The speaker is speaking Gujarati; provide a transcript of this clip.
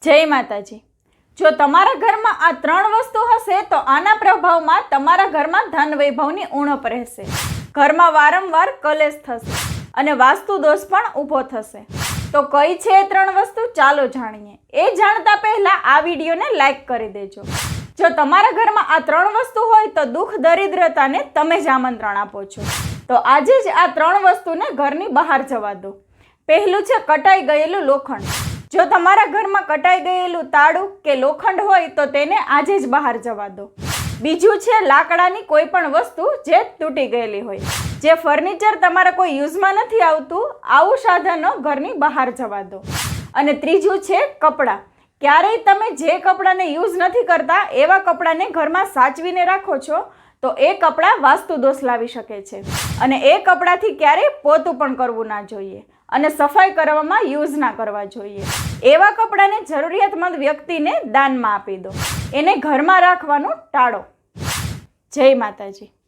જય માતાજી। જો તમારા ઘરમાં આ ત્રણ વસ્તુ હશે તો આના પ્રભાવમાં તમારા ઘરમાં ધન વૈભવની ઉણપ રહેશે, ઘરમાં વારંવાર કલેશ થશે અને વાસ્તુ દોષ પણ ઊભો થશે। તો કઈ છે એ ત્રણ વસ્તુ, ચાલો જાણીએ। એ જાણતા પહેલા આ વિડીયોને લાઈક કરી દેજો। જો તમારા ઘરમાં આ ત્રણ વસ્તુ હોય તો દુઃખ દરિદ્રતાને તમે જ આમંત્રણ આપો છો। તો આજે જ આ ત્રણ વસ્તુને ઘરની બહાર જવા દો। પહેલું છે કટાઈ ગયેલું લોખંડ। જો તમારા ઘરમાં કટાઈ ગયેલું તાળું કે લોખંડ હોય તો તેને આજે જ બહાર જવા દો। બીજું છે લાકડાની કોઈ પણ વસ્તુ જે તૂટી ગયેલી હોય, જે ફર્નિચર તમારા કોઈ યુઝમાં નથી આવતું, આવું સાધનો ઘરની બહાર જવા દો। અને ત્રીજું છે કપડાં। ક્યારેય તમે જે કપડાને યુઝ નથી કરતા એવા કપડાને ઘરમાં સાચવીને રાખો છો તો એ કપડાં વાસ્તુ દોષ લાવી શકે છે અને એ કપડાથી ક્યારેય પોતું પણ કરવું ના જોઈએ અને સફાઈ કરવામાં યુઝ ના કરવા જોઈએ। એવા કપડાને જરૂરિયાતમંદ વ્યક્તિને દાનમાં આપી દો, એને ઘરમાં રાખવાનું ટાળો। જય માતાજી।